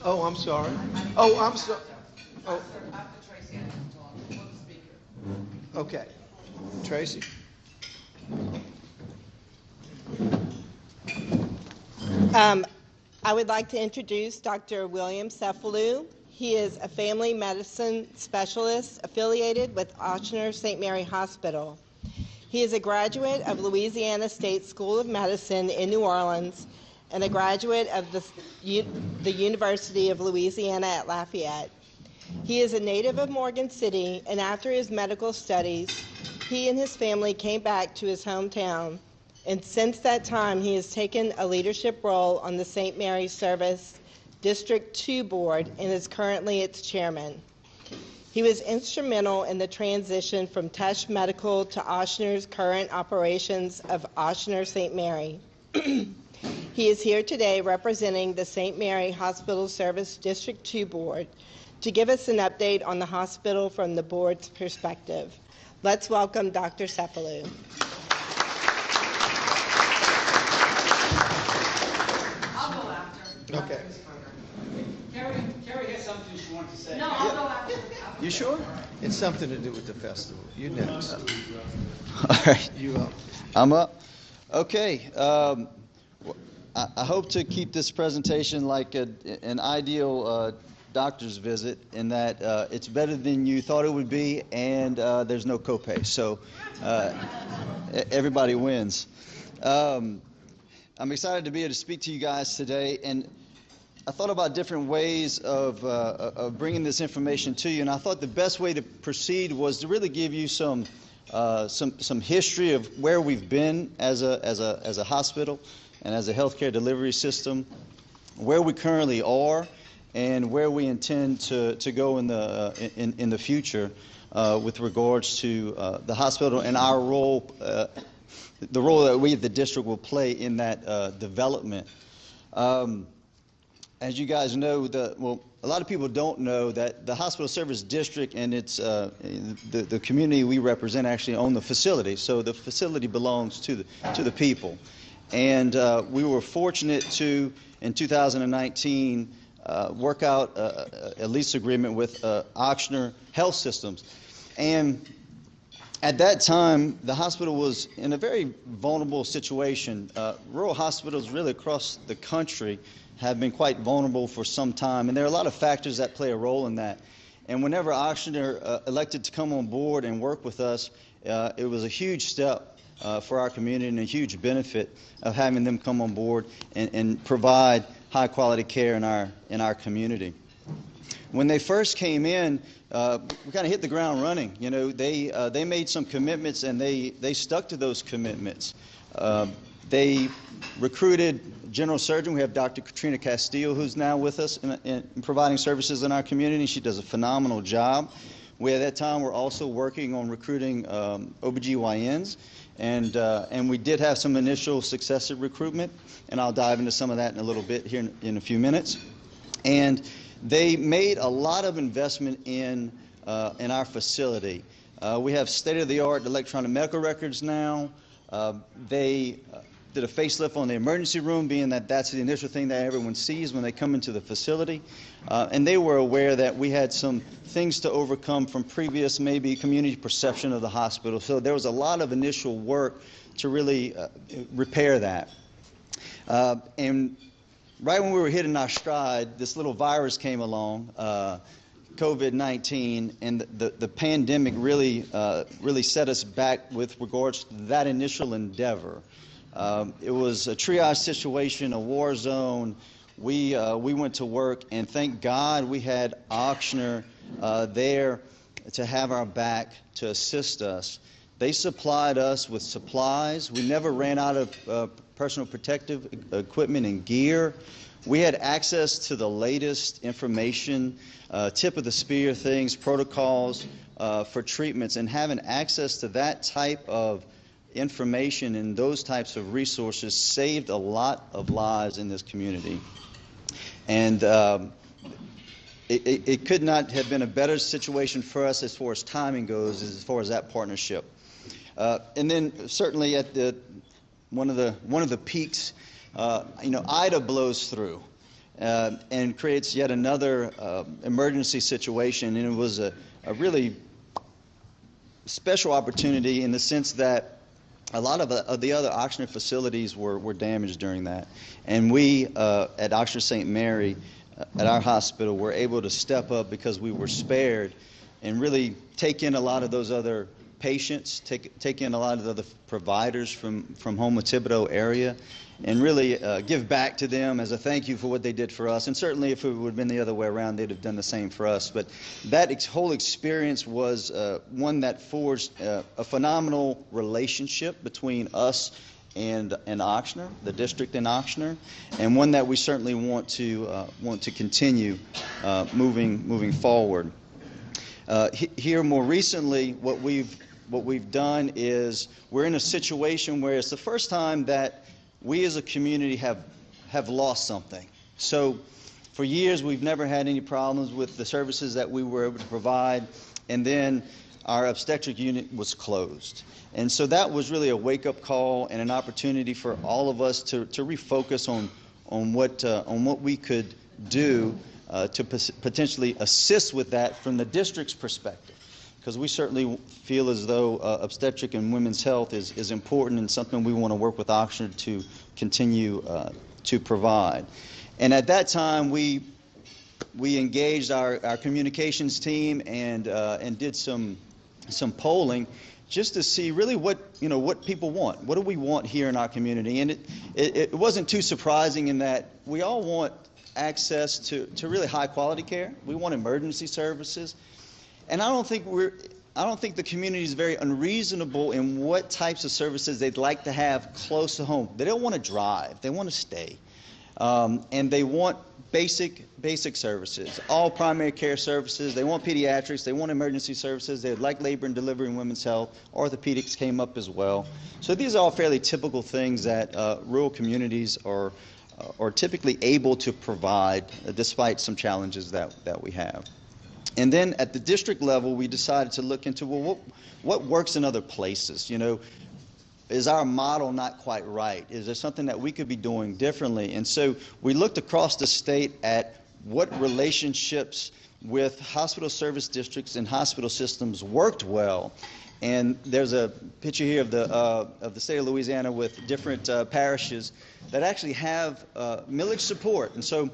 Oh, I'm sorry. Oh, I'm sorry. Oh, okay. Tracy. I would like to introduce Dr. William Cefalu. He is a family medicine specialist affiliated with Ochsner St. Mary Hospital. He is a graduate of Louisiana State School of Medicine in New Orleans and a graduate of the University of Louisiana at Lafayette. He is a native of Morgan City, and after his medical studies, he and his family came back to his hometown. And since that time, he has taken a leadership role on the St. Mary's Service District 2 Board and is currently its chairman. He was instrumental in the transition from Tesh Medical to Ochsner's current operations of Ochsner St. Mary. He is here today representing the St. Mary Hospital Service District 2 Board to give us an update on the hospital from the board's perspective. Let's welcome Dr. Cefalu. Okay. Carrie has something she wants to say. No, I'll go after. You sure? It's something to do with the festival. You next. All right. You up? I'm up. Okay. I hope to keep this presentation like an ideal doctor's visit in that it's better than you thought it would be, and there's no copay. So everybody wins. I'm excited to be able to speak to you guys today, and I thought about different ways of bringing this information to you, and I thought the best way to proceed was to really give you some history of where we've been as a hospital and as a healthcare delivery system, where we currently are, and where we intend to go in the future with regards to the hospital and our role, the role that we at the district will play in that development. As you guys know, a lot of people don't know that the hospital service district and its the community we represent actually own the facility. So the facility belongs to the people, and we were fortunate to in 2019 work out a lease agreement with Ochsner Health Systems, and at that time, the hospital was in a very vulnerable situation. Rural hospitals really across the country have been quite vulnerable for some time, and there are a lot of factors that play a role in that. And whenever Ochsner elected to come on board and work with us, it was a huge step for our community and a huge benefit of having them come on board and provide high-quality care in our community. When they first came in, we kind of hit the ground running. You know, they made some commitments, and they stuck to those commitments. They recruited general surgeon. We have Dr. Katrina Castillo, who's now with us in providing services in our community. She does a phenomenal job. We at that time were also working on recruiting OBGYNs, and we did have some initial success at recruitment, and I'll dive into some of that in a little bit here in a few minutes. And they made a lot of investment in our facility. We have state-of-the-art electronic medical records now. They did a facelift on the emergency room, being that that's the initial thing that everyone sees when they come into the facility. And they were aware that we had some things to overcome from previous maybe community perception of the hospital. So there was a lot of initial work to really repair that. And right when we were hitting our stride, this little virus came along, COVID-19, and the pandemic really set us back with regards to that initial endeavor. It was a triage situation, a war zone. We went to work, and thank God we had Ochsner there to have our back to assist us. They supplied us with supplies. We never ran out of personal protective equipment and gear. We had access to the latest information, tip of the spear things, protocols for treatments, and having access to that type of information and those types of resources saved a lot of lives in this community. And it could not have been a better situation for us as far as timing goes, as far as that partnership. And then certainly at one of the peaks, Ida blows through, and creates yet another emergency situation. And it was a really special opportunity in the sense that a lot of the other Ochsner facilities were damaged during that. And we at Ochsner St. Mary, at our hospital, were able to step up because we were spared and really take in a lot of those other patients, take in a lot of the other providers from Houma Thibodeau area, and really give back to them as a thank you for what they did for us. And certainly if it would have been the other way around, they'd have done the same for us. But that whole experience was one that forged a phenomenal relationship between us and Ochsner, the district in Ochsner, and one that we certainly want to continue moving forward. Here more recently, what we've done is we're in a situation where it's the first time that we as a community have lost something. So for years we've never had any problems with the services that we were able to provide, and then our obstetric unit was closed. And so that was really a wake-up call and an opportunity for all of us to refocus on what we could do to potentially assist with that from the district's perspective, because we certainly feel as though obstetric and women's health is important and something we want to work with Ochsner to continue to provide. And at that time, we engaged our communications team and did some polling just to see really what people want. What do we want here in our community? And it wasn't too surprising in that we all want access to really high quality care. We want emergency services. And I don't think the community is very unreasonable in what types of services they'd like to have close to home. They don't want to drive. They want to stay. And they want basic services, all primary care services. They want pediatrics. They want emergency services. They'd like labor and delivery and women's health. Orthopedics came up as well. So these are all fairly typical things that rural communities are typically able to provide despite some challenges that we have. And then at the district level, we decided to look into, well, what works in other places? Is our model not quite right? Is there something that we could be doing differently? And so we looked across the state at what relationships with hospital service districts and hospital systems worked well. And there's a picture here of the state of Louisiana with different parishes that actually have millage support. And so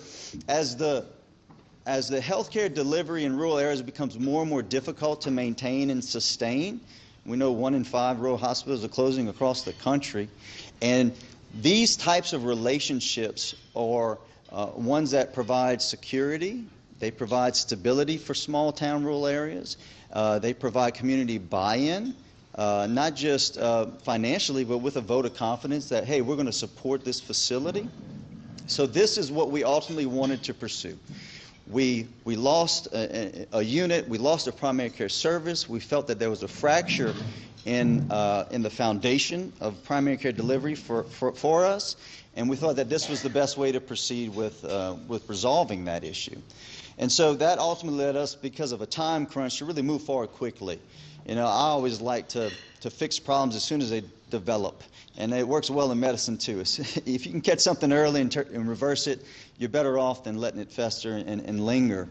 as the healthcare delivery in rural areas becomes more and more difficult to maintain and sustain, we know 1 in 5 rural hospitals are closing across the country. And these types of relationships are ones that provide security, they provide stability for small town rural areas, they provide community buy-in, not just financially, but with a vote of confidence that, hey, we're going to support this facility. So this is what we ultimately wanted to pursue. We lost a unit, we lost a primary care service. We felt that there was a fracture in the foundation of primary care delivery for us, and we thought that this was the best way to proceed with resolving that issue. And so that ultimately led us, because of a time crunch, to really move forward quickly. I always like to fix problems as soon as they develop. And it works well in medicine, too. If you can catch something early and reverse it, you're better off than letting it fester and linger.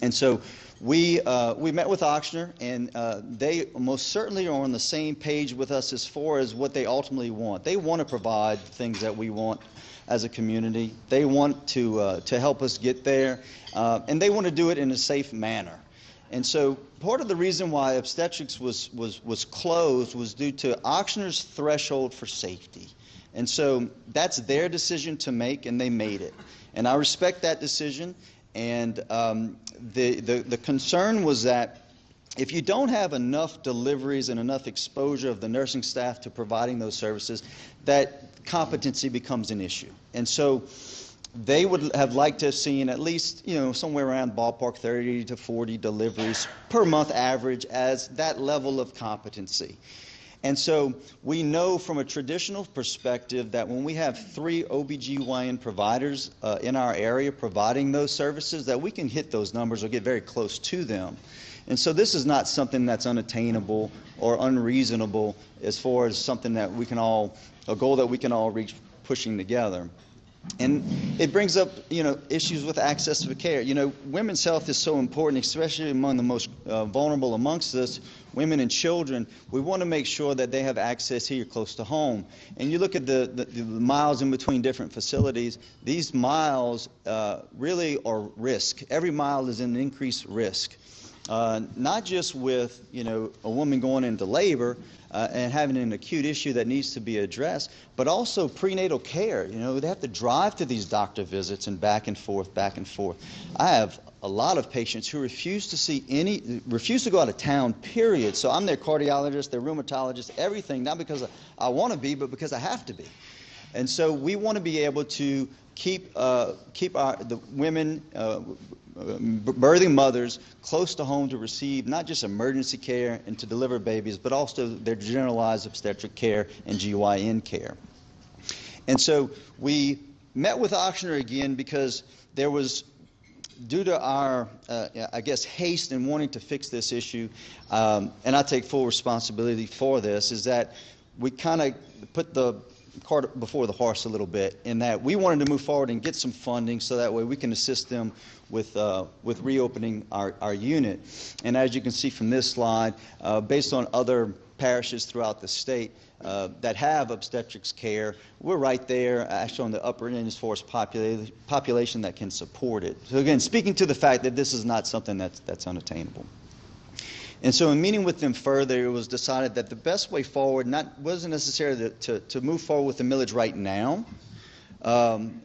And so we met with Ochsner, and they most certainly are on the same page with us as far as what they ultimately want. They want to provide things that we want as a community. They want to help us get there, and they want to do it in a safe manner. And so part of the reason why obstetrics was closed was due to Ochsner's threshold for safety. And so that's their decision to make, and they made it. And I respect that decision. And the concern was that if you don't have enough deliveries and enough exposure of the nursing staff to providing those services, that competency becomes an issue. And so they would have liked to have seen at least, somewhere around ballpark 30 to 40 deliveries per month average as that level of competency. And so we know from a traditional perspective that when we have 3 OBGYN providers in our area providing those services, that we can hit those numbers or get very close to them. And so this is not something that's unattainable or unreasonable as far as something that a goal that we can all reach pushing together. And it brings up, issues with access to care. Women's health is so important, especially among the most vulnerable amongst us, women and children. We want to make sure that they have access here close to home. And you look at the miles in between different facilities, these miles really are risk. Every mile is an increased risk. Not just with, a woman going into labor and having an acute issue that needs to be addressed, but also prenatal care. They have to drive to these doctor visits and back and forth, back and forth. I have a lot of patients who refuse to go out of town, period. So I'm their cardiologist, their rheumatologist, everything, not because I want to be, but because I have to be. And so we want to be able to keep the women, birthing mothers close to home to receive not just emergency care and to deliver babies, but also their generalized obstetric care and GYN care. And so we met with Ochsner again because there was, due to our, haste in wanting to fix this issue, and I take full responsibility for this, is that we kind of put the cart before the horse a little bit, in that we wanted to move forward and get some funding so that way we can assist them with reopening our unit. And as you can see from this slide, based on other parishes throughout the state that have obstetrics care, we're right there, actually on the upper end as far as population that can support it. So again, speaking to the fact that this is not something that's unattainable. And so in meeting with them further, it was decided that the best way forward wasn't necessarily to move forward with the millage right now,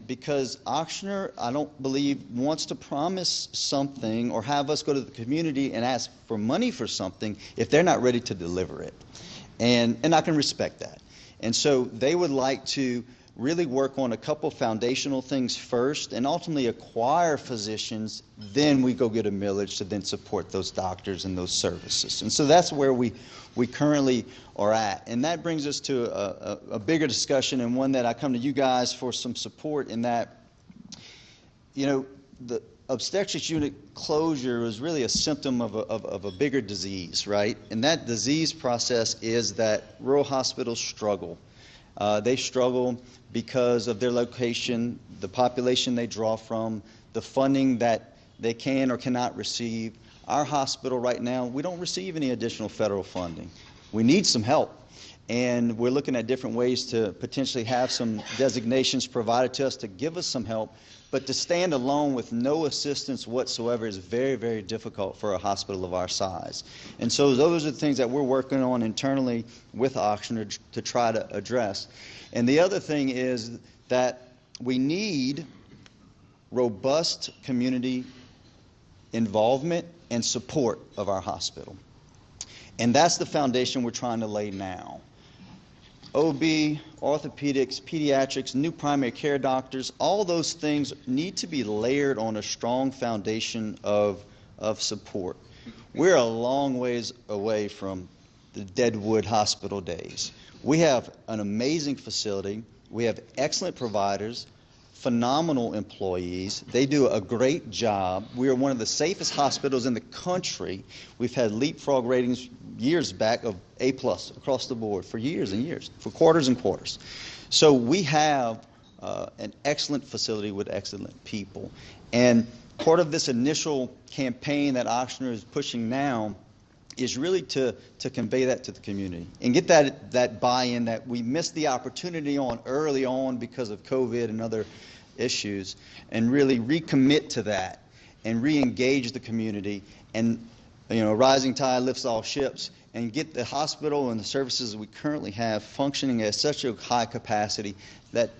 because Ochsner, I don't believe, wants to promise something or have us go to the community and ask for money for something if they're not ready to deliver it. And I can respect that. And so they would like to really work on a couple foundational things first and ultimately acquire physicians, then we go get a millage to then support those doctors and those services. And so that's where we currently are at. And that brings us to a bigger discussion, and one that I come to you guys for some support in that, the obstetrics unit closure is really a symptom of a bigger disease, right? And that disease process is that rural hospitals struggle. They struggle because of their location, the population they draw from, the funding that they can or cannot receive. Our hospital right now, we don't receive any additional federal funding. We need some help. And we're looking at different ways to potentially have some designations provided to us to give us some help. But to stand alone with no assistance whatsoever is very, very difficult for a hospital of our size. And so those are the things that we're working on internally with Ochsner to try to address. And the other thing is that we need robust community involvement and support of our hospital. And that's the foundation we're trying to lay now. OB, orthopedics, pediatrics, new primary care doctors, all those things need to be layered on a strong foundation of support. We're a long ways away from the Deadwood Hospital days. We have an amazing facility. We have excellent providers, phenomenal employees. They do a great job. We are one of the safest hospitals in the country. We've had leapfrog ratings years back of A+ across the board for years and years, for quarters and quarters. So we have an excellent facility with excellent people. And part of this initial campaign that Ochsner is pushing now is really to convey that to the community and get that buy-in that we missed the opportunity on early on because of COVID and other issues, and really recommit to that and re-engage the community. And rising tide lifts all ships, and get the hospital and the services we currently have functioning at such a high capacity that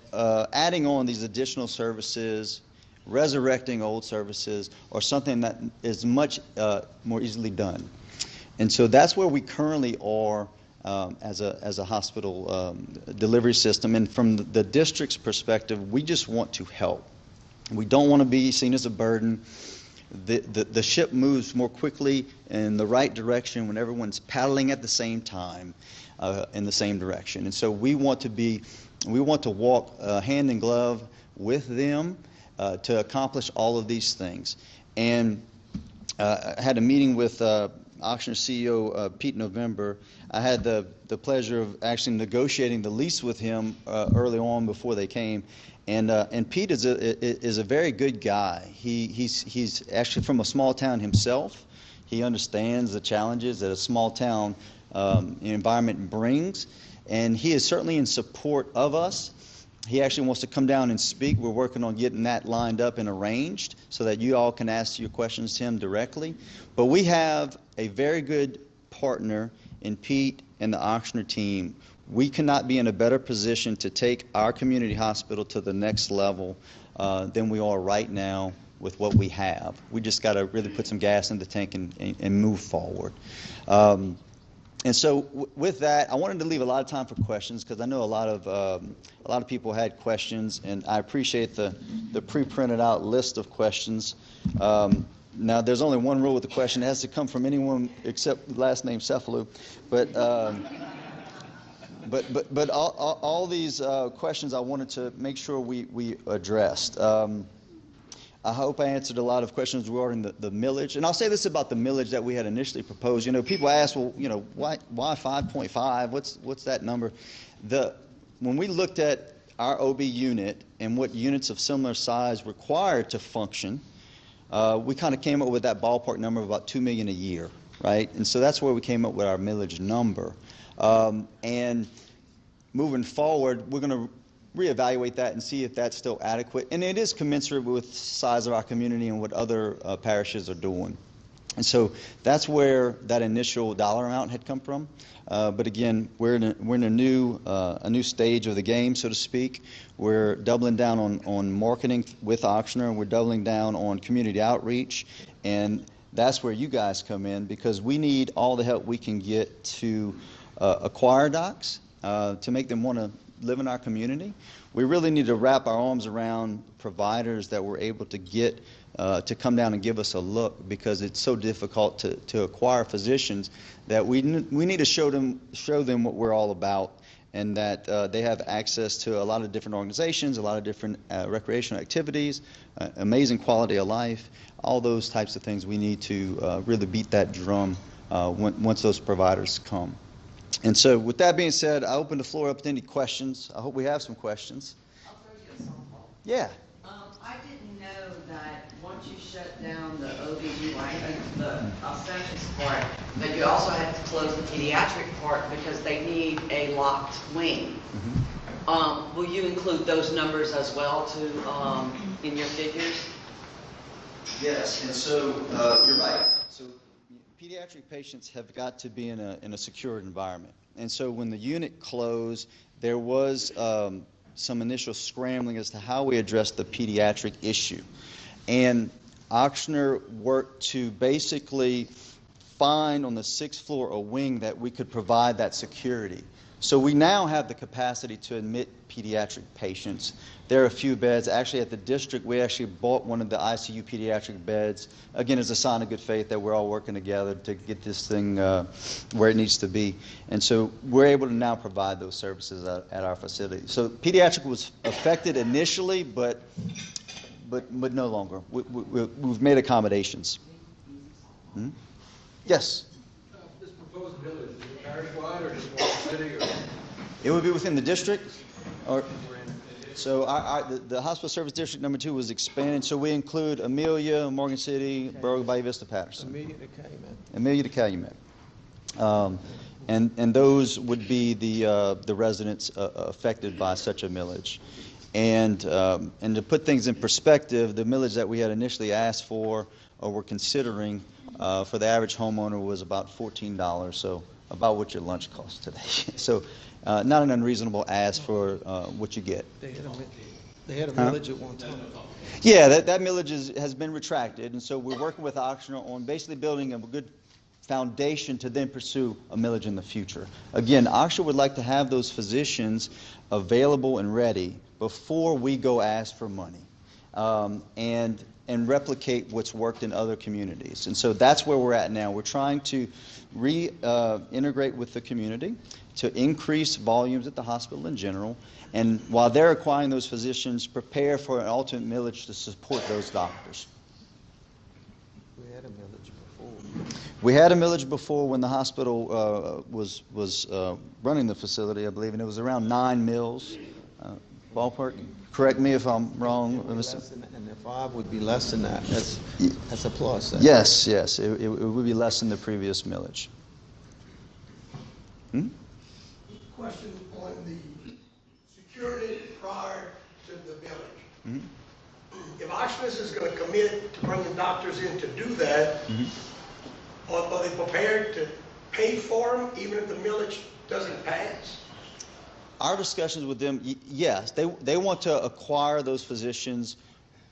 adding on these additional services, resurrecting old services, or something that is much more easily done. And so that's where we currently are as a hospital delivery system. And from the district's perspective, we just want to help. We don't want to be seen as a burden. The ship moves more quickly in the right direction when everyone's paddling at the same time in the same direction. And so we want to walk hand in glove with them to accomplish all of these things. And I had a meeting with Ochsner CEO Pete November. I had the pleasure of actually negotiating the lease with him early on before they came. And Pete is a very good guy. He's actually from a small town himself. He understands the challenges that a small town environment brings, and he is certainly in support of us. He actually wants to come down and speak. We're working on getting that lined up and arranged so that you all can ask your questions to him directly. But we have a very good partner in Pete and the Ochsner team. We cannot be in a better position to take our community hospital to the next level than we are right now with what we have. We just got to really put some gas in the tank and move forward. And so with that, I wanted to leave a lot of time for questions because I know a lot of people had questions, and I appreciate the pre-printed out list of questions. Now, there's only one rule with the question. It has to come from anyone except last name Cefalu. But all these questions I wanted to make sure we addressed. I hope I answered a lot of questions regarding the millage. And I'll say this about the millage that we had initially proposed. You know, people ask, well, you know, why 5.5? What's that number? When we looked at our OB unit and what units of similar size required to function, we kind of came up with that ballpark number of about $2 million a year, right? And so that's where we came up with our millage number. And moving forward, we're going to reevaluate that and see if that's still adequate. And it is commensurate with the size of our community and what other parishes are doing. And so that's where that initial dollar amount had come from. But again, we're in a new stage of the game, so to speak. We're doubling down on marketing with Ochsner. We're doubling down on community outreach. And that's where you guys come in, because we need all the help we can get to acquire docs, to make them want to live in our community. We really need to wrap our arms around providers that we're able to get to come down and give us a look, because it's so difficult to acquire physicians that we need to show them what we're all about, and that they have access to a lot of different organizations, a lot of different recreational activities, amazing quality of life, all those types of things. We need to really beat that drum once those providers come. And so with that being said, I open the floor up to any questions. I hope we have some questions. I'll throw you a softball. Yeah. I didn't know that once you shut down the OB/GYN, the obstetrics part, that you also had to close the pediatric part because they need a locked wing. Mm-hmm. Will you include those numbers as well in your figures? Yes, and so you're right. So pediatric patients have got to be in a secure environment. And so when the unit closed, there was some initial scrambling as to how we address the pediatric issue. And Ochsner worked to basically find on the 6th floor a wing that we could provide that security. So we now have the capacity to admit pediatric patients. There are a few beds. Actually, at the district, we actually bought one of the ICU pediatric beds. Again, as a sign of good faith that we're all working together to get this thing where it needs to be. And so we're able to now provide those services at our facility. So pediatric was affected initially, but no longer. We've made accommodations. Hmm? Yes? This proposed village, is it parish-wide or just one city? Or? It would be within the district. So the hospital service district number 2 was expanded. So we include Amelia, Morgan City, Borough, Bayou Vista, Patterson. Amelia to Calumet. And those would be the residents affected by such a millage. And to put things in perspective, the millage that we had initially asked for or were considering for the average homeowner was about $14, so about what your lunch costs today. So not an unreasonable ask for what you get. They had a millage at one time. Yeah, that millage has been retracted, and so we're working with Ochsner on basically building a good foundation to then pursue a millage in the future. Again, Ochsner would like to have those physicians available and ready before we go ask for money, and replicate what's worked in other communities. And so that's where we're at now. We're trying to reintegrate with the community to increase volumes at the hospital in general, and while they're acquiring those physicians, prepare for an ultimate millage to support those doctors. We had a millage before. We had a millage before when the hospital was running the facility, I believe, and it was around 9 mills. ballpark? Correct me if I'm wrong. And the 5 would be less than that. That's a plus. Yes, it would be less than the previous millage. Question on the security prior to the village. If Oxford is going to commit to bringing doctors in to do that, are they prepared to pay for them even if the millage doesn't pass? Our discussions with them, yes, they want to acquire those physicians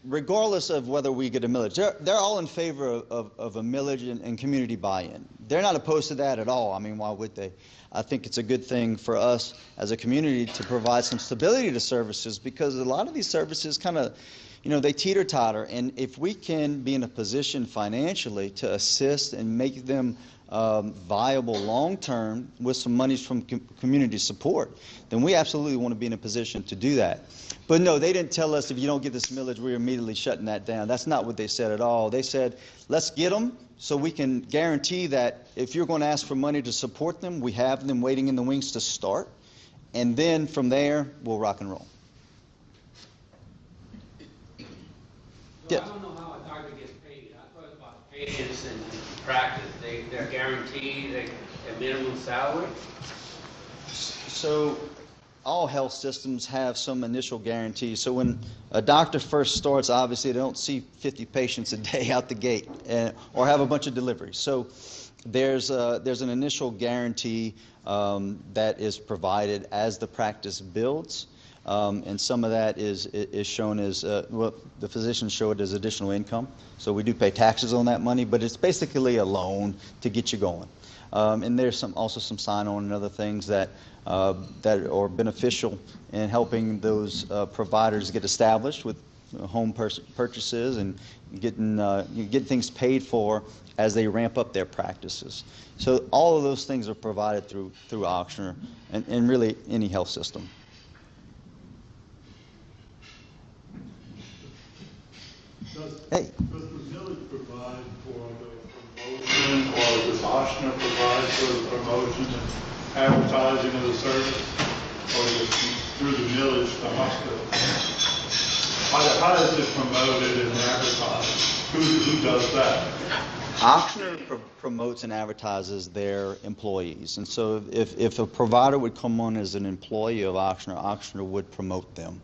regardless of whether we get a millage. They're all in favor of a millage and community buy-in. They're not opposed to that at all. I mean, why would they? I think it's a good thing for us as a community to provide some stability to services, because a lot of these services kind of, they teeter-totter. And if we can be in a position financially to assist and make them viable long-term with some monies from community support, then we absolutely want to be in a position to do that. But no, they didn't tell us if you don't get this millage, we're immediately shutting that down. That's not what they said at all. They said, let's get them so we can guarantee that if you're going to ask for money to support them, we have them waiting in the wings to start. And then from there, we'll rock and roll. So Yeah. I don't know how a doctor gets paid. I thought about patients and practice. They're guaranteed a minimum salary. So all health systems have some initial guarantees. So when a doctor first starts, obviously they don't see 50 patients a day out the gate or have a bunch of deliveries. So there's an initial guarantee that is provided as the practice builds. And some of that is shown as, well, the physicians show it as additional income. So we do pay taxes on that money, but it's basically a loan to get you going. And there's also some sign-on and other things that are beneficial in helping those providers get established with home purchases and getting things paid for as they ramp up their practices. So all of those things are provided through Ochsner and really any health system. Does Hey. the village provide for the promotion, or does Ochsner provide for the promotion and advertising of the service, or is it through the village to hospital? How is it promoted and advertised? Who does that? Ochsner promotes and advertises their employees. And so if a provider would come on as an employee of Ochsner would promote them.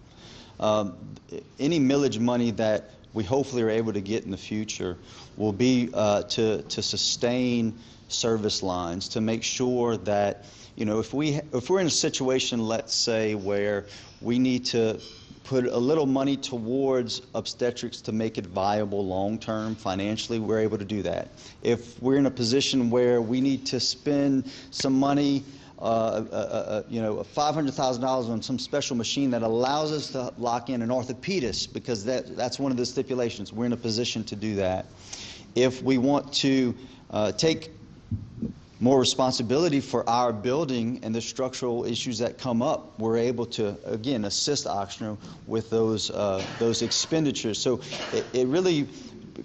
Any millage money that we hopefully are able to get in the future will be to sustain service lines, to make sure that, if we're in a situation, let's say, where we need to put a little money towards obstetrics to make it viable long-term financially, we're able to do that. If we're in a position where we need to spend some money, $500,000 on some special machine that allows us to lock in an orthopedist, because that's one of the stipulations. We're in a position to do that. If we want to take more responsibility for our building and the structural issues that come up, we're able to, again, assist Ochsner with those expenditures. So it really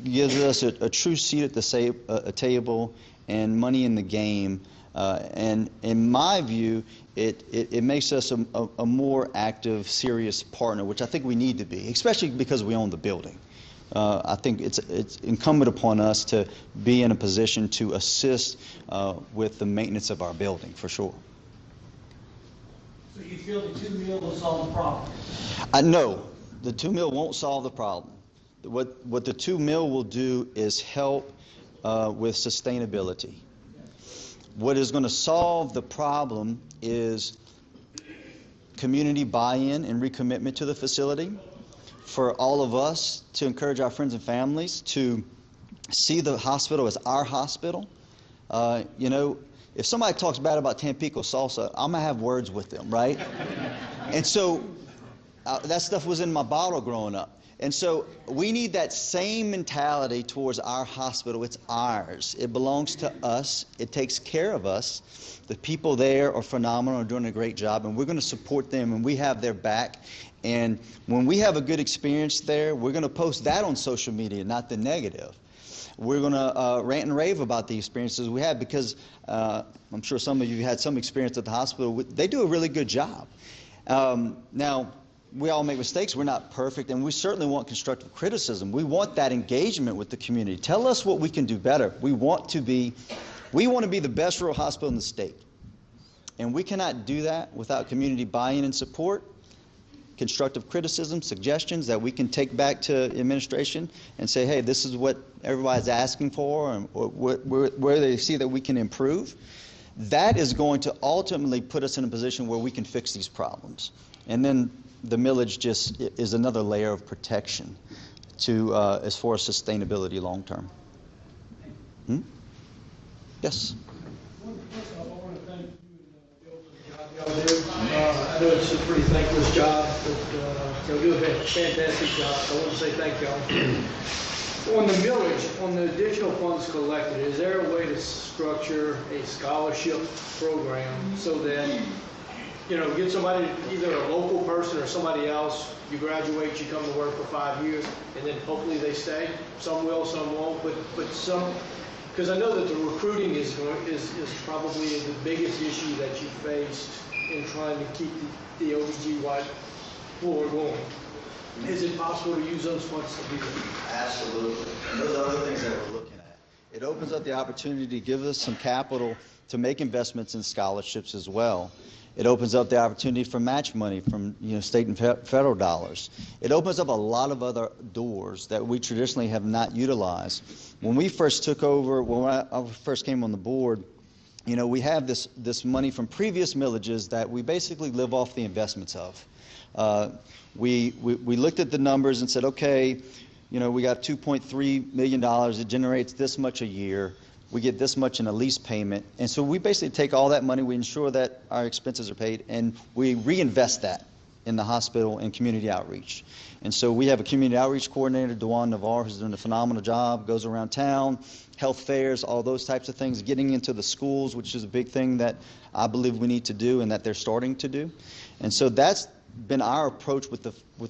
gives us a true seat at the table and money in the game. And in my view, it makes us a more active, serious partner, which I think we need to be, especially because we own the building. I think it's incumbent upon us to be in a position to assist with the maintenance of our building, for sure. So you feel the 2 mil will solve the problem? No, the 2 mil won't solve the problem. What the 2 mil will do is help with sustainability. What is going to solve the problem is community buy-in and recommitment to the facility, for all of us to encourage our friends and families to see the hospital as our hospital. If somebody talks bad about Tampico salsa, I'm going to have words with them, right? And so that stuff was in my bottle growing up. And so we need that same mentality towards our hospital. It's ours. It belongs to us. It takes care of us. The people there are phenomenal, are doing a great job, and we're going to support them, and we have their back. And when we have a good experience there, we're going to post that on social media, not the negative. We're going to rant and rave about the experiences we had, because I'm sure some of you had some experience at the hospital. They do a really good job. Now, we all make mistakes. We're not perfect, and we certainly want constructive criticism. We want that engagement with the community. Tell us what we can do better. We want to be the best rural hospital in the state, and we cannot do that without community buy-in and support, constructive criticism, suggestions that we can take back to administration and say, hey, this is what everybody's asking for, and where they see that we can improve. That is going to ultimately put us in a position where we can fix these problems. And then the millage just is another layer of protection to as far as sustainability long term. Yes? First off, I want to thank you and Bill for the job y'all do. I know it's a pretty thankless job, but y'all do a fantastic job. So I want to say thank y'all. On the millage, on the additional funds collected, is there a way to structure a scholarship program so that, you know, get somebody, either a local person or somebody else, you graduate, you come to work for 5 years, and then hopefully they stay? Some will, some won't, but some, because I know that the recruiting is probably the biggest issue that you faced in trying to keep the OBGY floor going. Is it possible to use those funds to do that? Absolutely. And those are other things that we're looking at. It opens up the opportunity to give us some capital to make investments in scholarships as well. It opens up the opportunity for match money from state and federal dollars. It opens up a lot of other doors that we traditionally have not utilized. When we first took over, when I first came on the board, we have this money from previous millages that we basically live off the investments of. We looked at the numbers and said, okay, we got $2.3 million. It generates this much a year. We get this much in a lease payment. And so we basically take all that money, we ensure that our expenses are paid, and we reinvest that in the hospital and community outreach. And so we have a community outreach coordinator, Dewan Navarre, who's doing a phenomenal job, goes around town, health fairs, all those types of things, getting into the schools, which is a big thing that I believe we need to do and that they're starting to do. And so that's been our approach with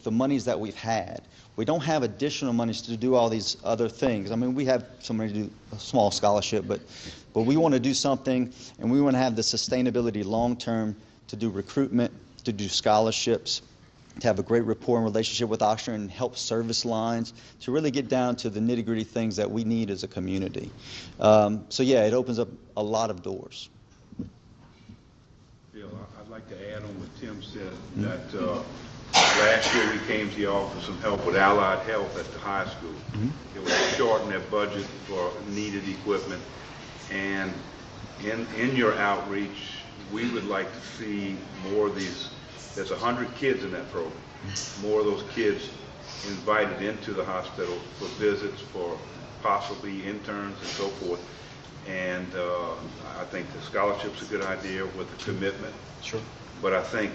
the monies that we've had. We don't have additional monies to do all these other things. I mean, we have some money to do a small scholarship, but we want to do something, and we want to have the sustainability long term to do recruitment, to do scholarships, to have a great rapport and relationship with Oxnard and help service lines, to really get down to the nitty-gritty things that we need as a community. So yeah, it opens up a lot of doors. Bill, I'd like to add on what Tim said, that last year we came to you all for some help with allied health at the high school. It was short in their budget for needed equipment. And in your outreach, we would like to see more of these. There's 100 kids in that program. More of those kids invited into the hospital for visits, for possibly interns and so forth. And I think the scholarship's a good idea with the commitment. Sure. But I think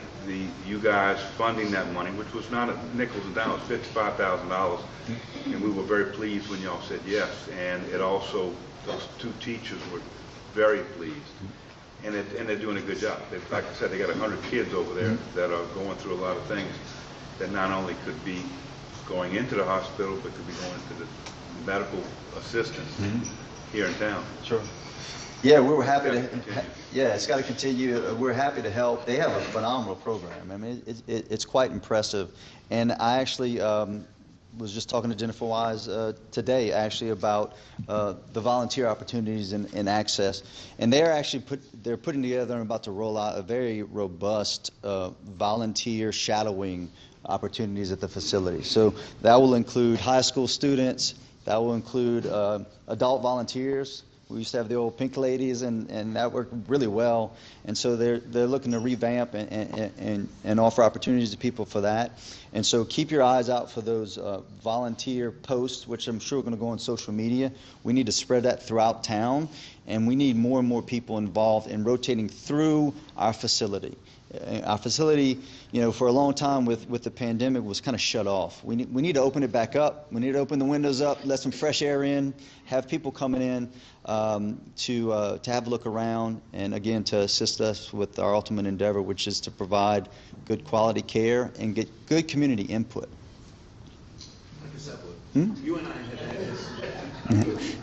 you guys funding that money, which was not a nickels and dimes, $55,000, and we were very pleased when y'all said yes. And it also, those two teachers were very pleased. And they're doing a good job. Like I said, they got 100 kids over there that are going through a lot of things that not only could be going into the hospital, but could be going to the medical assistance here in town. Sure. Yeah, we were happy to. Yeah, it's got to continue. We're happy to help. They have a phenomenal program. I mean, it's quite impressive. And I actually was just talking to Jennifer Wise today, actually, about the volunteer opportunities and access. And they're actually putting together and about to roll out a very robust volunteer shadowing opportunities at the facility. So that will include high school students. That will include adult volunteers. We used to have the old pink ladies, and that worked really well. And so they're looking to revamp and offer opportunities to people for that. And so keep your eyes out for those volunteer posts, which I'm sure are going to go on social media. We need to spread that throughout town, and we need more and more people involved in rotating through our facility. Our facility, for a long time with the pandemic was kind of shut off. We need to open it back up. We need to open the windows up, let some fresh air in, have people coming in to have a look around, and again to assist us with our ultimate endeavor, which is to provide good quality care and get good community input. You and I have had this.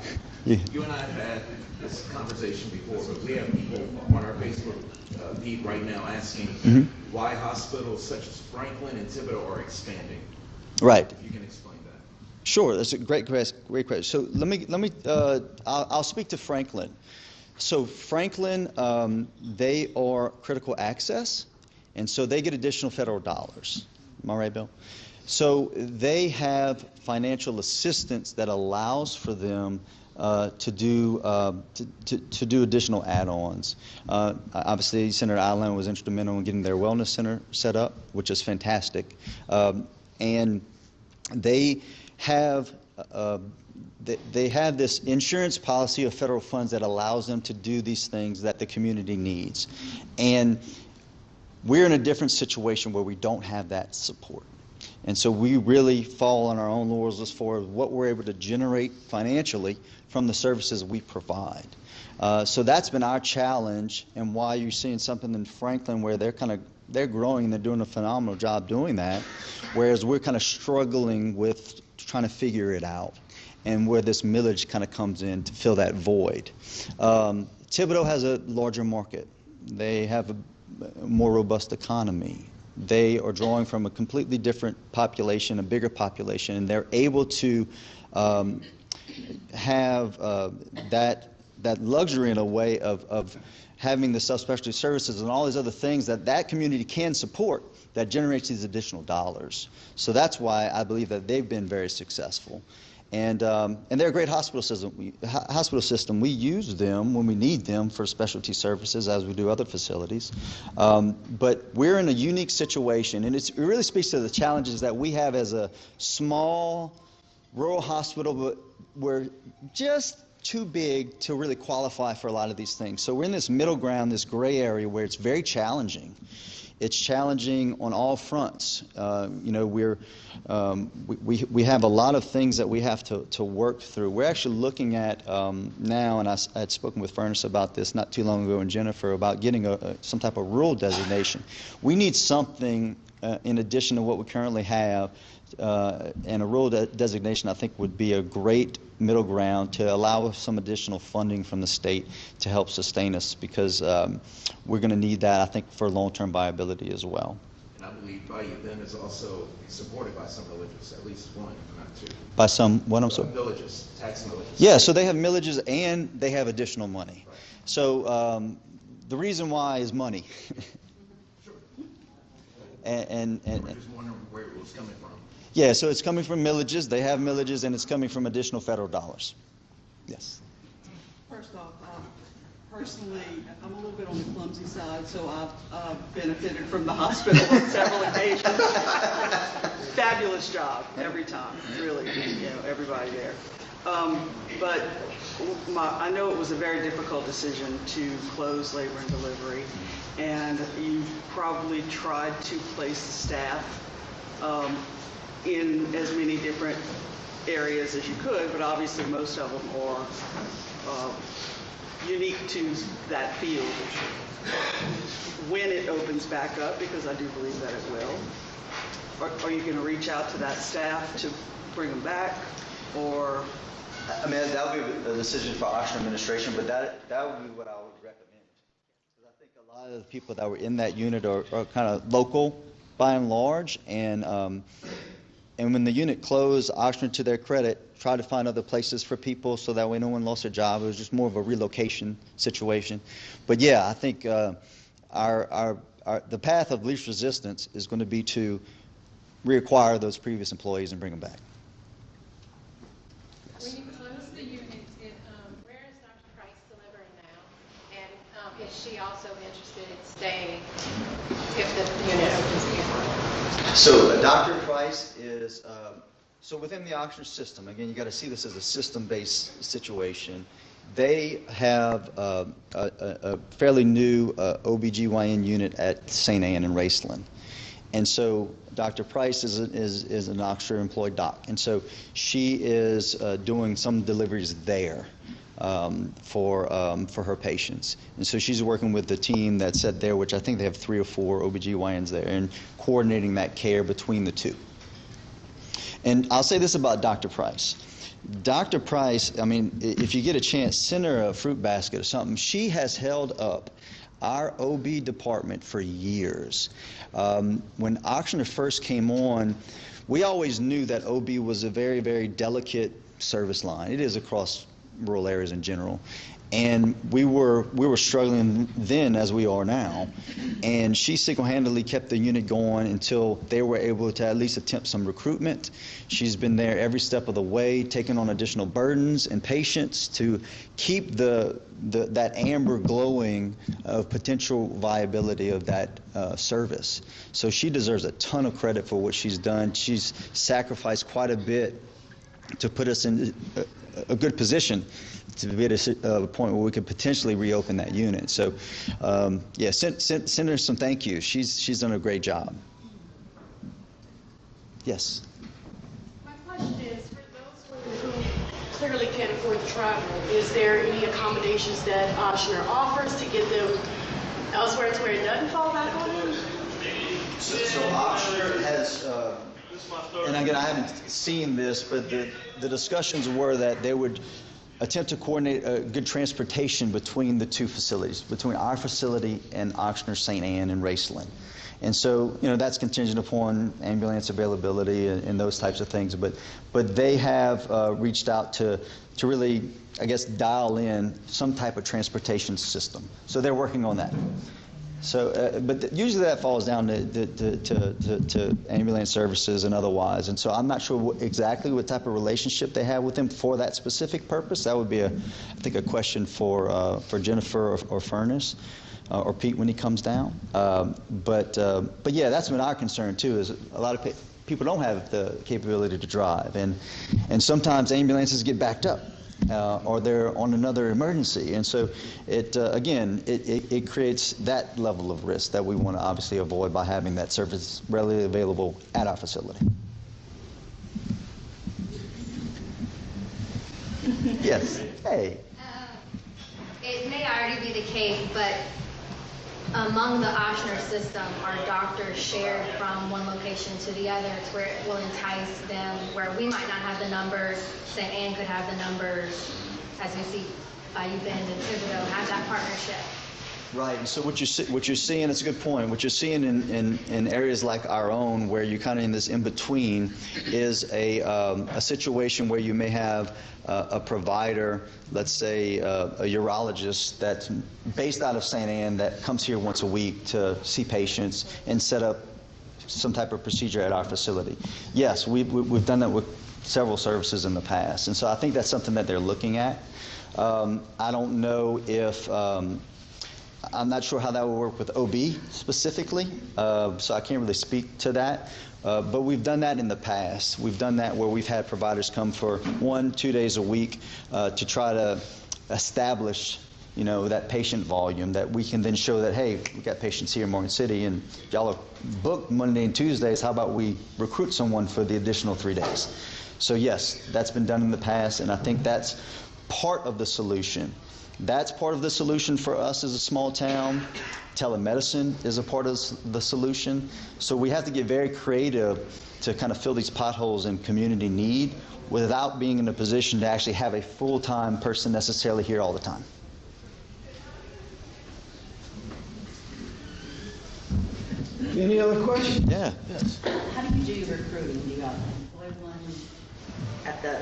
You and I have had this conversation before, but we have people on our Facebook feed right now asking why hospitals such as Franklin and Thibodeau are expanding. Right. If you can explain that. Sure, that's a great question. So I'll speak to Franklin. So Franklin, they are critical access, and so they get additional federal dollars. Am I right, Bill? So they have financial assistance that allows for them to do additional add-ons. Obviously, Senator Allen was instrumental in getting their wellness center set up, which is fantastic, and they have this insurance policy of federal funds that allows them to do these things that the community needs, and we're in a different situation where we don't have that support. And so we really fall on our own laurels as far as what we're able to generate financially from the services we provide. So that's been our challenge, and why you're seeing something in Franklin where they're growing and they're doing a phenomenal job doing that, whereas we're kind of struggling with trying to figure it out, and where this millage kind of comes in to fill that void. Thibodeau has a larger market. They have a more robust economy. They are drawing from a completely different population, a bigger population, and they're able to have that luxury in a way of having the subspecialty services and all these other things that community can support that generates these additional dollars. So that's why I believe that they've been very successful. And they're a great hospital system. We use them when we need them for specialty services, as we do other facilities. But we're in a unique situation, and it really speaks to the challenges that we have as a small rural hospital, but we're just too big to really qualify for a lot of these things. So we're in this middle ground, this gray area where it's very challenging. It's challenging on all fronts. We have a lot of things that we have to work through. We're actually looking at now, and I had spoken with Furnace about this not too long ago, and Jennifer, about getting some type of rural designation. We need something in addition to what we currently have, and a rural designation I think would be a great middle ground to allow us some additional funding from the state to help sustain us, because we're going to need that, I think, for long-term viability as well. And I believe Bayou then is also supported by some villages, at least one, if not two. By some, what, I'm sorry? Villages, tax villages. Yeah, so they have millages and they have additional money. Right. So the reason why is money. Sure. and we're just wondering where it was coming from. Yeah, so it's coming from millages. They have millages, and it's coming from additional federal dollars. Yes. First off, personally, I'm a little bit on the clumsy side, so I've benefited from the hospital on several occasions. Fabulous job every time, really, everybody there. But I know it was a very difficult decision to close labor and delivery, and you probably tried to place the staff in as many different areas as you could, but obviously most of them are unique to that field. When it opens back up, because I do believe that it will, are you going to reach out to that staff to bring them back, or? I mean, that would be a decision for Oxnard administration, but that would be what I would recommend. Because I think a lot of the people that were in that unit are kind of local, by and large, and when the unit closed, Oxnard, to their credit, tried to find other places for people so that way no one lost their job. It was just more of a relocation situation. But yeah, I think the path of least resistance is going to be to reacquire those previous employees and bring them back. When you close the unit, where is Dr. Price delivering now? And is she also interested in staying if the unit opens again? So Dr. Price is, so within the Oxnard system, again, you got to see this as a system-based situation. They have a fairly new OBGYN unit at St. Anne in Raceland. And so Dr. Price is an Oxnard employed doc. And so she is doing some deliveries there for her patients. And so she's working with the team that's at there, which I think they have 3 or 4 OBGYNs there, and coordinating that care between the two. And I'll say this about Dr. Price. Dr. Price, I mean, if you get a chance, send her a fruit basket or something. She has held up our OB department for years. When Ochsner first came on, we always knew that OB was a very, very delicate service line. It is across rural areas in general. And we were struggling then as we are now. And she single-handedly kept the unit going until they were able to at least attempt some recruitment. She's been there every step of the way, taking on additional burdens and patients to keep that amber glowing of potential viability of that service. So she deserves a ton of credit for what she's done. She's sacrificed quite a bit to put us in a good position to be at a point where we could potentially reopen that unit. So, yeah, send her some thank yous. She's done a great job. Yes. My question is, for those who clearly can't afford to travel, is there any accommodations that Ochsner offers to get them elsewhere to where it doesn't fall back on them? So Ochsner has, and again, I haven't seen this, but the discussions were that they would attempt to coordinate a good transportation between the two facilities, between our facility and Ochsner, St. Anne, and Raceland. And so, you know, that's contingent upon ambulance availability and those types of things. But they have reached out to really, I guess, dial in some type of transportation system. So they're working on that. So, but usually that falls down to ambulance services and otherwise. And so I'm not sure exactly what type of relationship they have with them for that specific purpose. That would be, I think, a question for Jennifer or Furnace or Pete when he comes down. But yeah, that's been our concern too. Is a lot of people don't have the capability to drive, and sometimes ambulances get backed up. Or they're on another emergency. And so it creates that level of risk that we want to obviously avoid by having that service readily available at our facility. Yes. Hey. It may already be the case, but among the Ochsner system, are doctors shared from one location to the other to where it will entice them, where we might not have the numbers, St. Anne could have the numbers, as we see Bayou Bend and Thibodeau have that partnership. Right, and so what you're seeing, it's a good point, what you're seeing in areas like our own, where you're kind of in this in-between, is a situation where you may have a provider, let's say a urologist that's based out of St. Anne that comes here once a week to see patients and set up some type of procedure at our facility. Yes, we've done that with several services in the past, and so I think that's something that they're looking at. I don't know if I'm not sure how that will work with OB specifically, so I can't really speak to that. But we've done that in the past. We've done that where we've had providers come for 1-2 days a week to try to establish, you know, that patient volume that we can then show that, hey, we've got patients here in Morgan City and y'all are booked Monday and Tuesdays. How about we recruit someone for the additional 3 days? So yes, that's been done in the past, and I think that's part of the solution. That's part of the solution for us as a small town. Telemedicine is a part of the solution. So we have to get very creative to kind of fill these potholes in community need without being in a position to actually have a full-time person necessarily here all the time. Any other questions? Yeah. Yes. How do you do your recruiting? Do you employ one at the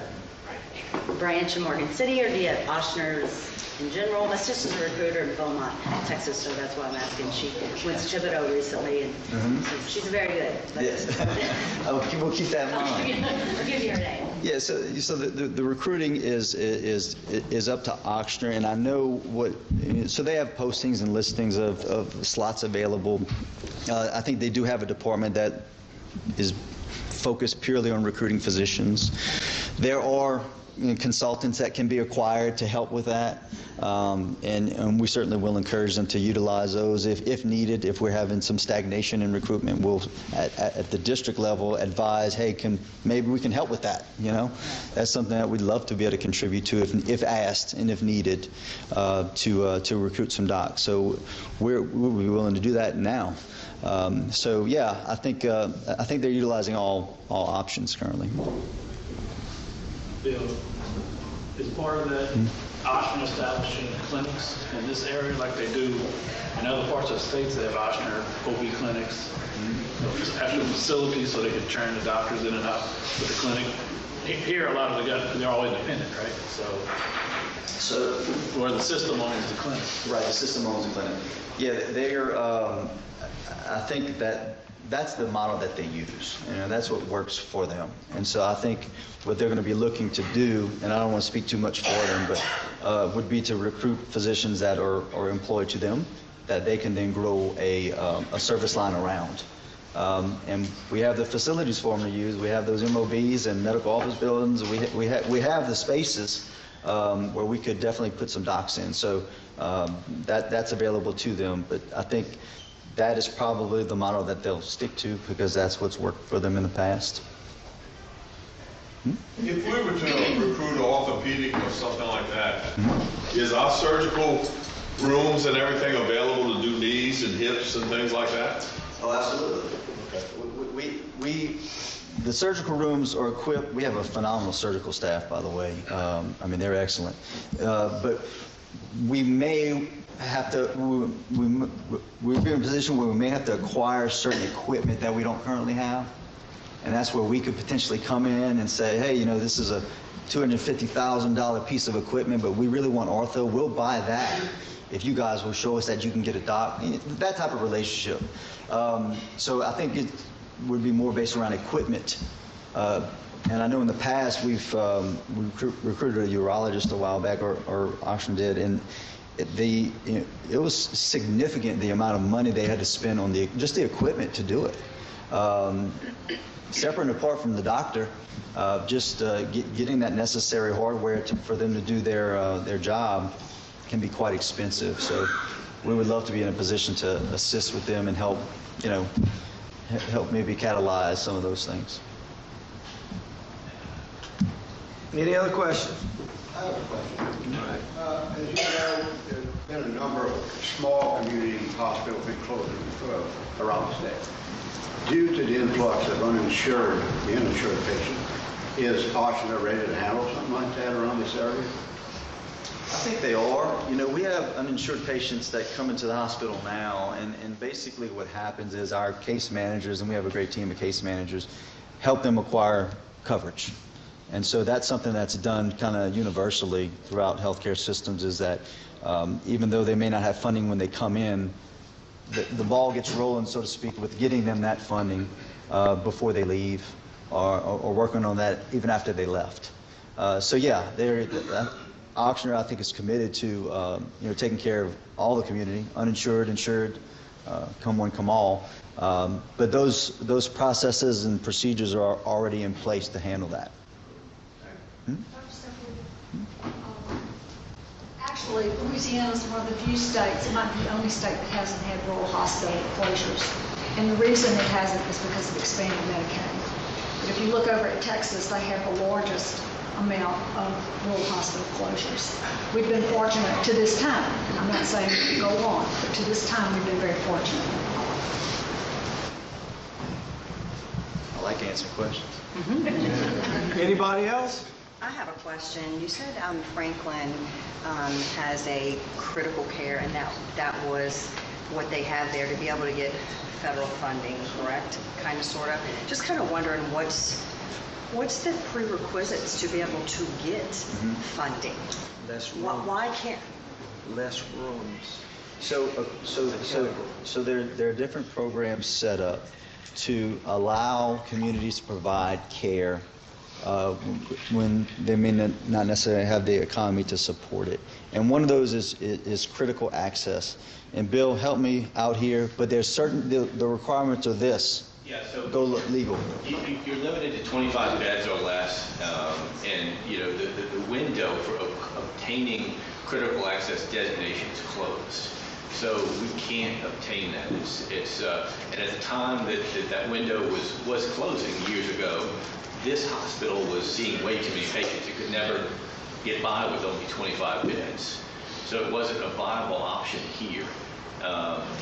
branch in Morgan City, or do you have Ochsner's in general? My sister's a recruiter in Beaumont, Texas, so that's why I'm asking. She went to Thibodeau recently, and she's very good. Yes. We'll keep that in mind. I'll give you her name. Yeah, so the recruiting is up to Ochsner, and I know what, so they have postings and listings of slots available. I think they do have a department that is focused purely on recruiting physicians. There are consultants that can be acquired to help with that, and we certainly will encourage them to utilize those if needed. If we're having some stagnation in recruitment, we'll at the district level advise, hey, maybe we can help with that. You know, that's something that we'd love to be able to contribute to if asked and if needed to recruit some docs. So we'll be willing to do that now. So yeah, I think they're utilizing all options currently. Bill, Is part of that Ochsner establishing clinics in this area like they do in other parts of the states? They have Ochsner OB clinics, actual facilities so they can turn the doctors in and out with the clinic. Here, a lot of they're all independent, right? So where the system owns the clinic. Right, the system owns the clinic. Yeah, they're, I think that's the model that they use. You know, that's what works for them. And so I think what they're going to be looking to do, and I don't want to speak too much for them, but would be to recruit physicians that are employed to them, that they can then grow a service line around. And we have the facilities for them to use. We have those MOBs and medical office buildings. We have the spaces where we could definitely put some docs in. So that's available to them. But I think that is probably the model that they'll stick to because that's what's worked for them in the past. If we were to recruit an orthopedic or something like that, is our surgical rooms and everything available to do knees and hips and things like that? Oh, absolutely. Okay. The surgical rooms are equipped. We have a phenomenal surgical staff, by the way. I mean, they're excellent. But we may have to, we'll be in a position where we may have to acquire certain equipment that we don't currently have. And that's where we could potentially come in and say, hey, you know, this is a $250,000 piece of equipment, but we really want ortho. We'll buy that if you guys will show us that you can get a doc. That type of relationship. So I think it would be more based around equipment. And I know in the past we've recruited a urologist a while back, or Ochsner did, and it was significant the amount of money they had to spend on just the equipment to do it. Separate and apart from the doctor, getting that necessary hardware for them to do their job can be quite expensive. So we would love to be in a position to assist with them and help maybe catalyze some of those things. Any other questions? I have a question. As you know, there's been a number of small community hospitals been closing around the state. Due to the influx of uninsured patients, is Ochsner ready to handle something like that around this area? I think they are. You know, we have uninsured patients that come into the hospital now, and basically what happens is our case managers, and we have a great team of case managers, help them acquire coverage. And so that's something that's done kind of universally throughout healthcare systems, is that even though they may not have funding when they come in, the ball gets rolling, so to speak, with getting them that funding before they leave, or working on that even after they left. So yeah, Ochsner, I think, is committed to taking care of all the community, uninsured, insured, come one, come all. But those processes and procedures are already in place to handle that. Actually, Louisiana is one of the few states, it might be the only state that hasn't had rural hospital closures. And the reason it hasn't is because of expanded Medicaid. But if you look over at Texas, they have the largest amount of rural hospital closures. We've been fortunate to this time. I'm not saying go on, but to this time we've been very fortunate. I like answering questions. Anybody else? I have a question. You said Franklin has a critical care, and that was what they have there to be able to get federal funding, correct? Kind of, sort of. Just kind of wondering what's the prerequisites to be able to get funding? Less room. Why can't? Less rooms. So there are different programs set up to allow communities to provide care when they may not necessarily have the economy to support it. And one of those is critical access. And Bill, help me out here, but there's certain, the requirements are this. Yeah, so go legal. You're limited to 25 beds or less, and the window for obtaining critical access designation is closed. So we can't obtain that. And at the time that window was closing years ago, this hospital was seeing way too many patients. It could never get by with only 25 beds. So it wasn't a viable option here.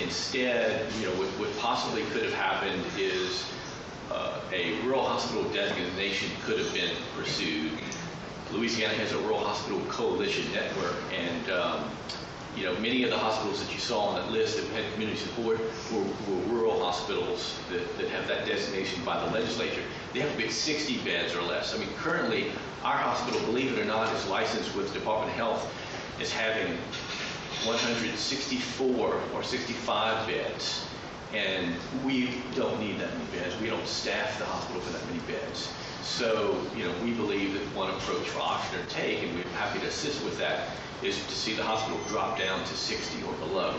Instead, what possibly could have happened is a rural hospital designation could have been pursued, Louisiana has a rural hospital coalition network, and many of the hospitals that you saw on that list that had community support were rural hospitals that have that designation by the legislature. They have to be at 60 beds or less. I mean, currently, our hospital, believe it or not, is licensed with the Department of Health as having 164 or 65 beds. And we don't need that many beds. We don't staff the hospital for that many beds. So, we believe that one approach for Ochsner to take, and we're happy to assist with that, is to see the hospital drop down to 60 or below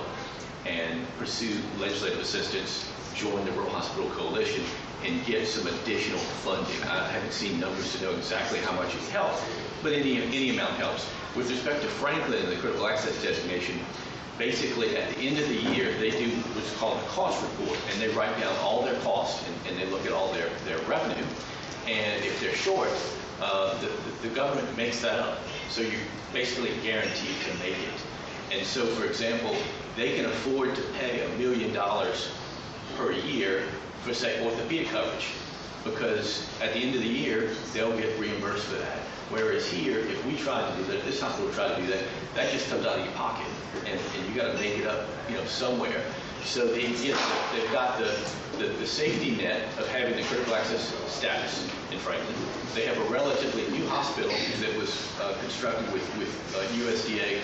and pursue legislative assistance, join the Rural Hospital Coalition, and get some additional funding. I haven't seen numbers to know exactly how much it would help, but any amount helps. With respect to Franklin and the critical access designation, basically at the end of the year, they do what's called a cost report, and they write down all their costs, and they look at all their revenue. And if they're short, the government makes that up. So you're basically guaranteed to make it. And so, for example, they can afford to pay $1 million per year for, say, orthopedic coverage, because at the end of the year, they'll get reimbursed for that. Whereas here, if we try to do that, this hospital tried to do that, that just comes out of your pocket, and you got to make it up, somewhere. So they've got the safety net of having the critical access status in Franklin. They have a relatively new hospital that was constructed with USDA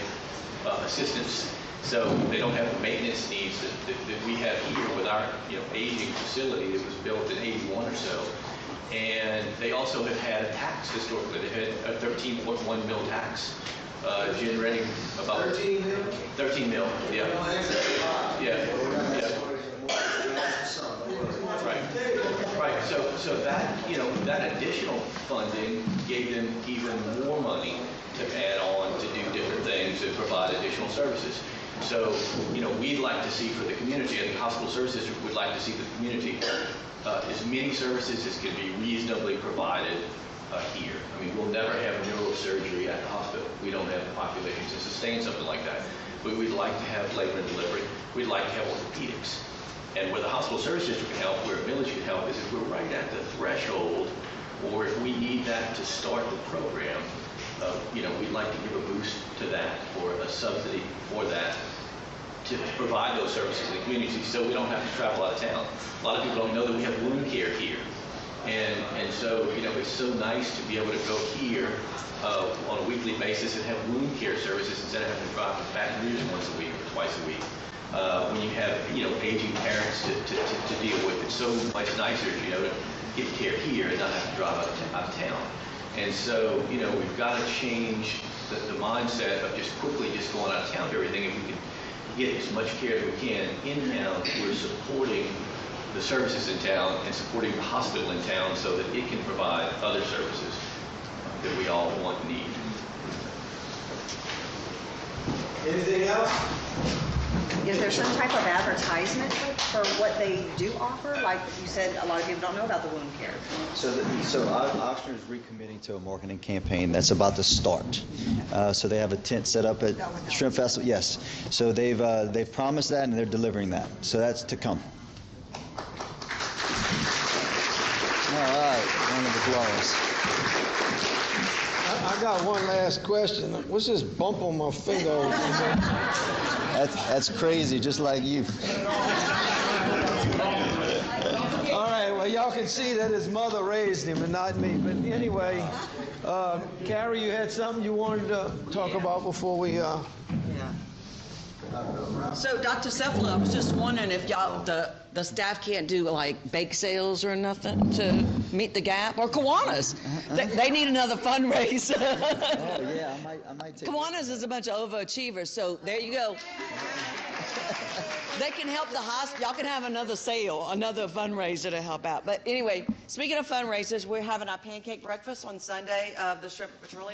assistance. So they don't have the maintenance needs that we have here with our aging facility that was built in '81 or so. And they also have had a tax historically. They had a 13.1 mil tax, generating about 13 mil. Yeah. Right. So that that additional funding gave them even more money to add on to do different things and provide additional services. So we'd like to see for the community, and the hospital services would like to see the community as many services as can be reasonably provided here. I mean, we'll never have neurosurgery at the hospital. We don't have the population to sustain something like that. But we'd like to have labor and delivery. We'd like to have orthopedics. And where the hospital service district can help, where a village can help, is if we're right at the threshold, or if we need that to start the program, we'd like to give a boost to that, or a subsidy for that, to provide those services in the community so we don't have to travel out of town. A lot of people don't know that we have wound care here. And so, it's so nice to be able to go here on a weekly basis and have wound care services instead of having to drive to Baton Rouge once a week or twice a week. When you have, aging parents to deal with, it's so much nicer, to get care here and not have to drive out of town. And so, we've got to change the mindset of just quickly going out of town for everything. If we can get as much care as we can in town, we're supporting the services in town and supporting the hospital in town so that it can provide other services that we all want and need. Anything else? Is there some type of advertisement for what they do offer? Like you said, a lot of people don't know about the wound care. So Ochsner is recommitting to a marketing campaign that's about to start. So they have a tent set up at Shrimp Festival. Yes. So they've promised that, and they're delivering that. So that's to come. All right, round of applause. I got one last question. What's this bump on my finger? That's crazy, just like you. All right, well, y'all can see that his mother raised him and not me. But anyway, Carrie, you had something you wanted to talk about before we... So, Dr. Cefalu, I was just wondering if y'all, the staff can't do like bake sales or nothing to meet the gap, or Kiwanis. They need another fundraiser. Oh yeah, I might take. Kiwanis is a bunch of overachievers, so there you go. They can help the hospital. Y'all can have another sale, another fundraiser to help out. But anyway, speaking of fundraisers, we're having our pancake breakfast on Sunday of the Shrimp Petroleum.